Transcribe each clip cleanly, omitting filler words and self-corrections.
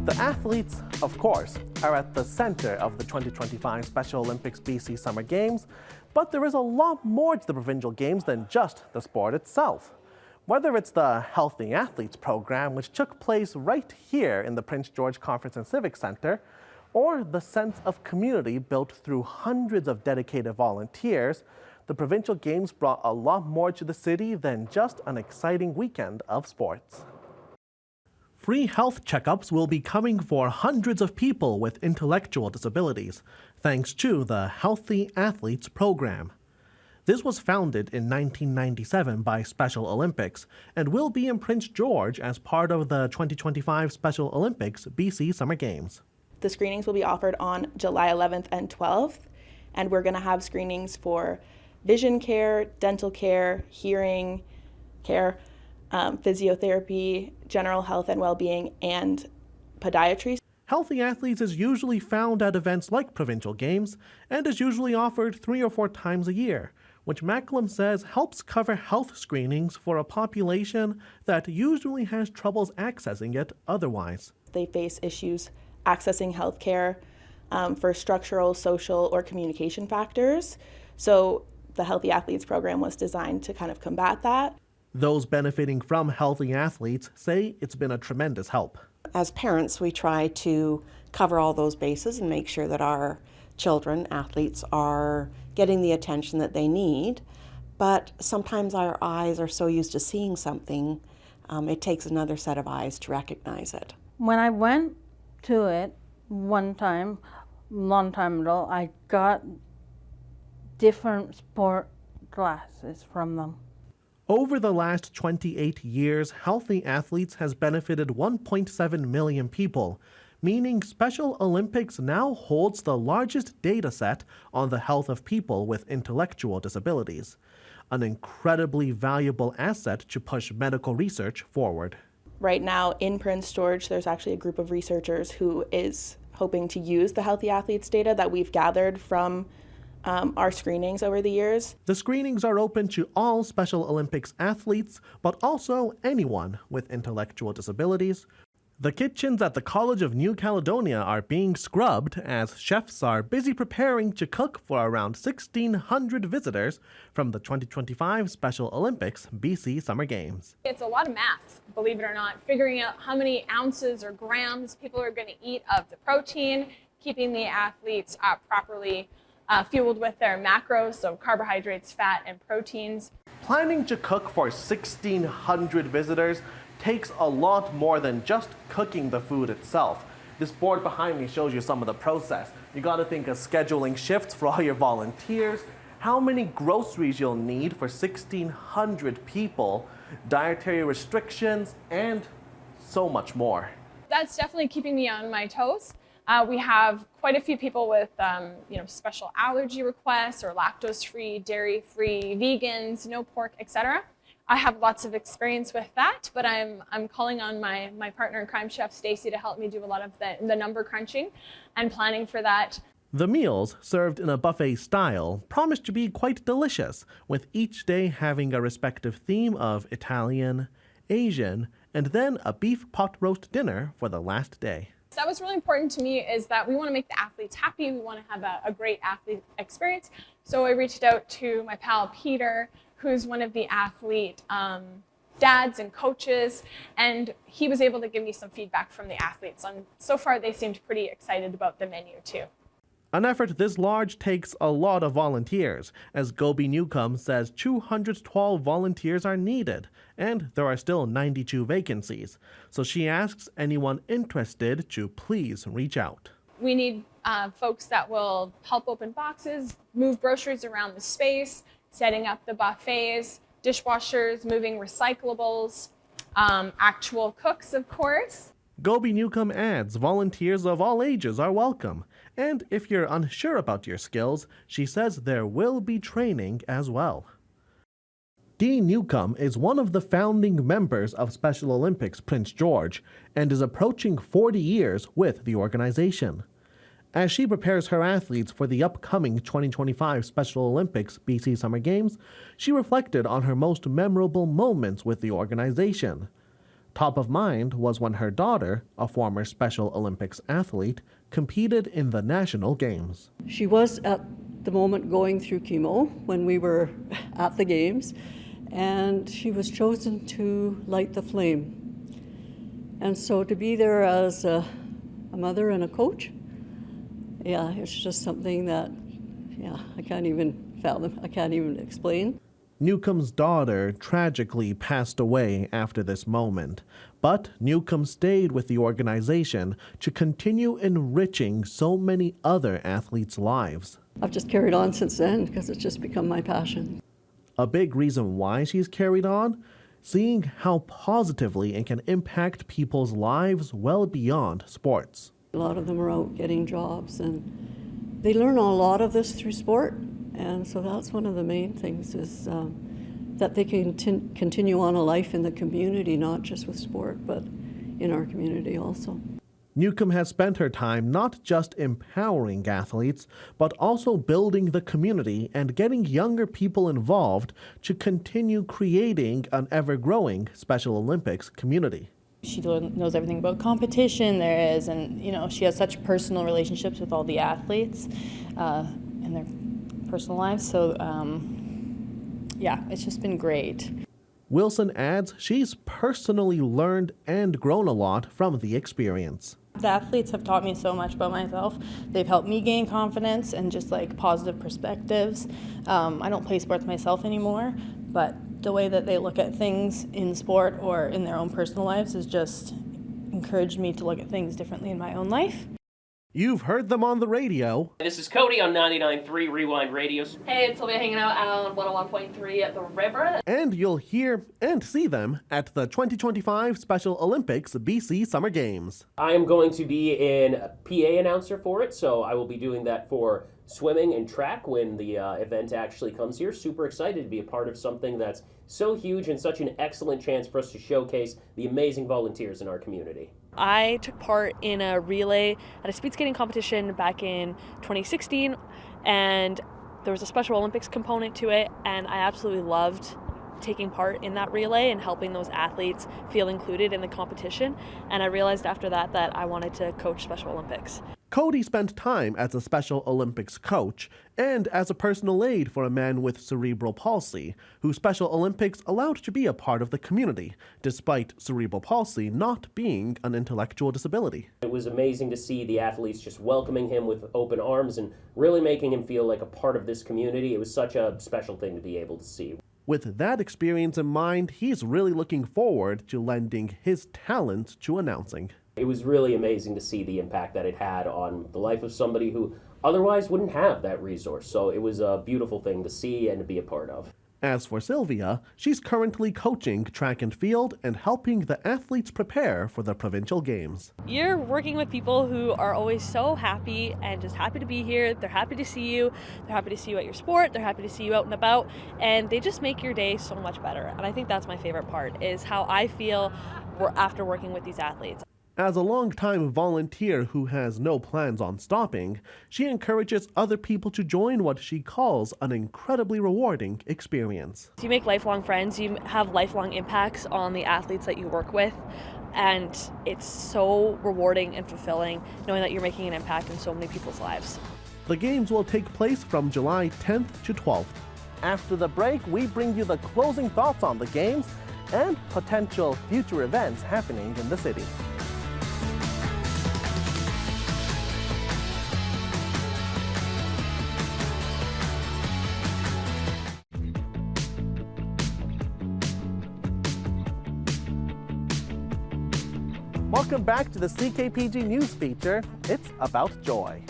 The athletes, of course, are at the center of the 2025 Special Olympics BC Summer Games, but there is a lot more to the provincial games than just the sport itself. Whether it's the Healthy Athletes program, which took place right here in the Prince George Conference and Civic Center, or the sense of community built through hundreds of dedicated volunteers, the provincial games brought a lot more to the city than just an exciting weekend of sports. Free health checkups will be coming for hundreds of people with intellectual disabilities, thanks to the Healthy Athletes program. This was founded in 1997 by Special Olympics and will be in Prince George as part of the 2025 Special Olympics BC Summer Games. The screenings will be offered on July 11th and 12th, and we're going to have screenings for vision care, dental care, hearing care, physiotherapy, general health and well-being, and podiatry. Healthy Athletes is usually found at events like provincial games and is usually offered 3 or 4 times a year, which Macklem says helps cover health screenings for a population that usually has troubles accessing it otherwise. They face issues accessing health care for structural, social, or communication factors. So the Healthy Athletes program was designed to kind of combat that. Those benefiting from Healthy Athletes say it's been a tremendous help. As parents, we try to cover all those bases and make sure that our children, athletes, are getting the attention that they need. But sometimes our eyes are so used to seeing something, it takes another set of eyes to recognize it. When I went to it one time, long time ago, I got different sport glasses from them. Over the last 28 years, Healthy Athletes has benefited 1.7 million people, meaning Special Olympics now holds the largest data set on the health of people with intellectual disabilities, an incredibly valuable asset to push medical research forward. Right now in Prince George, there's actually a group of researchers who is hoping to use the Healthy Athletes data that we've gathered from our screenings over the years. The screenings are open to all Special Olympics athletes, but also anyone with intellectual disabilities. The kitchens at the College of New Caledonia are being scrubbed as chefs are busy preparing to cook for around 1,600 visitors from the 2025 Special Olympics BC Summer Games. It's a lot of math, believe it or not, figuring out how many ounces or grams people are going to eat of the protein, keeping the athletes properly fueled with their macros, so carbohydrates, fat, and proteins. Planning to cook for 1,600 visitors takes a lot more than just cooking the food itself. This board behind me shows you some of the process. You gotta think of scheduling shifts for all your volunteers, how many groceries you'll need for 1,600 people, dietary restrictions, and so much more. That's definitely keeping me on my toes. We have quite a few people with special allergy requests or lactose-free, dairy-free, vegans, no pork, etc. I have lots of experience with that, but I'm calling on my partner in crime, Chef Stacy, to help me do a lot of the number crunching and planning for that. The meals, served in a buffet style, promise to be quite delicious, with each day having a respective theme of Italian, Asian, and then a beef pot roast dinner for the last day. So that was really important to me, is that we want to make the athletes happy. We want to have a great athlete experience. So I reached out to my pal Peter, who's one of the athlete dads and coaches, and he was able to give me some feedback from the athletes. And so far, they seemed pretty excited about the menu too. An effort this large takes a lot of volunteers, as Gobi Newcomb says 212 volunteers are needed, and there are still 92 vacancies. So she asks anyone interested to please reach out. We need folks that will help open boxes, move groceries around the space, setting up the buffets, dishwashers, moving recyclables, actual cooks, of course. Gobi Newcomb adds volunteers of all ages are welcome. And if you're unsure about your skills, she says there will be training as well. Dee Newcomb is one of the founding members of Special Olympics Prince George and is approaching 40 years with the organization. As she prepares her athletes for the upcoming 2025 Special Olympics BC Summer Games, she reflected on her most memorable moments with the organization. Top of mind was when her daughter, a former Special Olympics athlete, competed in the national games. She was at the moment going through chemo when we were at the games, and she was chosen to light the flame. And so to be there as a mother and a coach, yeah, it's just something that, I can't even fathom, I can't even explain. Newcomb's daughter tragically passed away after this moment, but Newcomb stayed with the organization to continue enriching so many other athletes' lives. I've just carried on since then because it's just become my passion. A big reason why she's carried on? Seeing how positively it can impact people's lives well beyond sports. A lot of them are out getting jobs, and they learn a lot of this through sport, and so that's one of the main things is that they can continue on a life in the community, not just with sport, but in our community also. Newcomb has spent her time not just empowering athletes, but also building the community and getting younger people involved to continue creating an ever-growing Special Olympics community. She knows everything about competition there is, and she has such personal relationships with all the athletes and their personal lives. So it's just been great. Wilson adds she's personally learned and grown a lot from the experience. The athletes have taught me so much about myself. They've helped me gain confidence and just positive perspectives. I don't play sports myself anymore, but the way that they look at things in sport or in their own personal lives has just encouraged me to look at things differently in my own life. You've heard them on the radio. This is Cody on 99.3 Rewind Radio. Hey, it's Sylvia hanging out on 101.3 at the river. And you'll hear and see them at the 2025 Special Olympics BC Summer Games. I am going to be an PA announcer for it, so I will be doing that for swimming and track when the event actually comes here. Super excited to be a part of something that's so huge and such an excellent chance for us to showcase the amazing volunteers in our community. I took part in a relay at a speed skating competition back in 2016, and there was a Special Olympics component to it, and I absolutely loved taking part in that relay and helping those athletes feel included in the competition. And I realized after that that I wanted to coach Special Olympics. Cody spent time as a Special Olympics coach and as a personal aide for a man with cerebral palsy, who Special Olympics allowed to be a part of the community, despite cerebral palsy not being an intellectual disability. It was amazing to see the athletes just welcoming him with open arms and really making him feel like a part of this community. It was such a special thing to be able to see. With that experience in mind, he's really looking forward to lending his talent to announcing. It was really amazing to see the impact that it had on the life of somebody who otherwise wouldn't have that resource. So it was a beautiful thing to see and to be a part of. As for Sylvia, she's currently coaching track and field and helping the athletes prepare for the provincial games. You're working with people who are always so happy and just happy to be here. They're happy to see you. They're happy to see you at your sport. They're happy to see you out and about. And they just make your day so much better. And I think that's my favorite part, is how I feel after working with these athletes. As a longtime volunteer who has no plans on stopping, she encourages other people to join what she calls an incredibly rewarding experience. You make lifelong friends, you have lifelong impacts on the athletes that you work with, and it's so rewarding and fulfilling knowing that you're making an impact in so many people's lives. The games will take place from July 10th to 12th. After the break, we bring you the closing thoughts on the games and potential future events happening in the city. Welcome back to the CKPG News feature. It's about joy.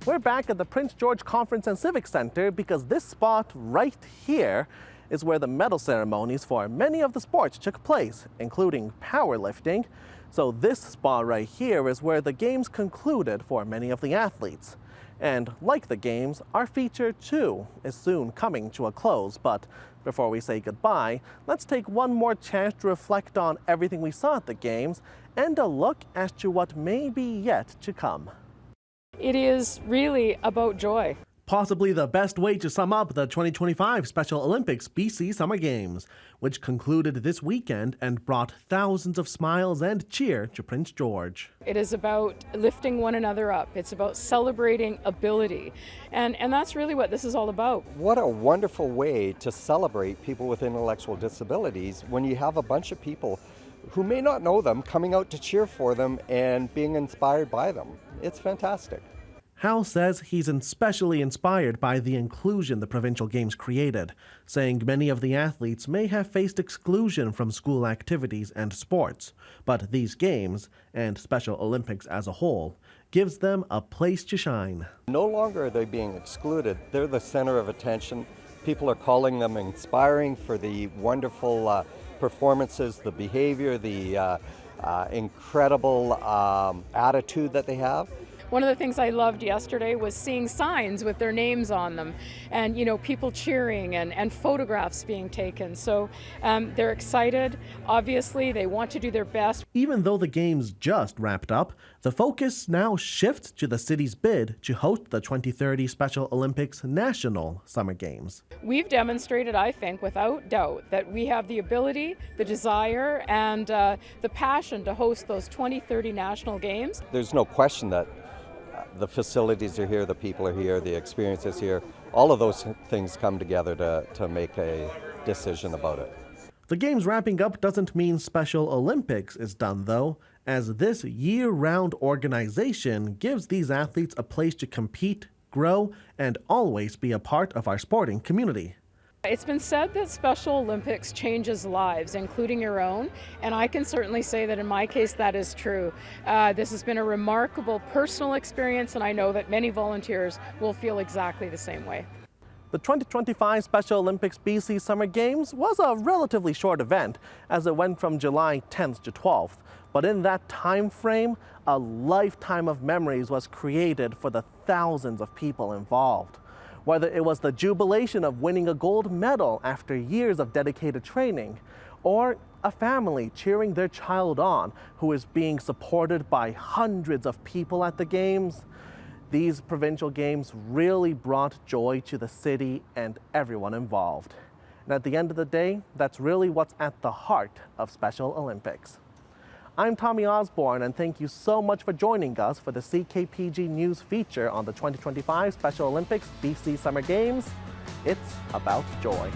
We're back at the Prince George Conference and Civic Center because this spot right here is where the medal ceremonies for many of the sports took place, including powerlifting. So this spot right here is where the games concluded for many of the athletes. And like the games, our feature too is soon coming to a close. But before we say goodbye, let's take one more chance to reflect on everything we saw at the games and a look as to what may be yet to come. It is really about joy. Possibly the best way to sum up the 2025 Special Olympics BC Summer Games, which concluded this weekend and brought thousands of smiles and cheer to Prince George. It is about lifting one another up. It's about celebrating ability. And that's really what this is all about. What a wonderful way to celebrate people with intellectual disabilities when you have a bunch of people who may not know them coming out to cheer for them and being inspired by them. It's fantastic. Hal says he's especially inspired by the inclusion the provincial games created, saying many of the athletes may have faced exclusion from school activities and sports, but these games, and Special Olympics as a whole, gives them a place to shine. No longer are they being excluded. They're the center of attention. People are calling them inspiring for the wonderful performances, the behavior, the incredible attitude that they have. One of the things I loved yesterday was seeing signs with their names on them and, people cheering and photographs being taken. So they're excited. Obviously, they want to do their best. Even though the games just wrapped up, the focus now shifts to the city's bid to host the 2030 Special Olympics National Summer Games. We've demonstrated, I think, without doubt, that we have the ability, the desire, and the passion to host those 2030 National Games. There's no question that the facilities are here, the people are here, the experience is here. All of those things come together to make a decision about it. The games wrapping up doesn't mean Special Olympics is done, though, as this year-round organization gives these athletes a place to compete, grow, and always be a part of our sporting community. It's been said that Special Olympics changes lives, including your own, and I can certainly say that in my case that is true. This has been a remarkable personal experience, and I know that many volunteers will feel exactly the same way. The 2025 Special Olympics BC Summer Games was a relatively short event, as it went from July 10th to 12th. But in that time frame, a lifetime of memories was created for the thousands of people involved. Whether it was the jubilation of winning a gold medal after years of dedicated training, or a family cheering their child on who is being supported by hundreds of people at the games, these provincial games really brought joy to the city and everyone involved. And at the end of the day, that's really what's at the heart of Special Olympics. I'm Tommy Osborne, and thank you so much for joining us for the CKPG News feature on the 2025 Special Olympics BC Summer Games. It's about joy.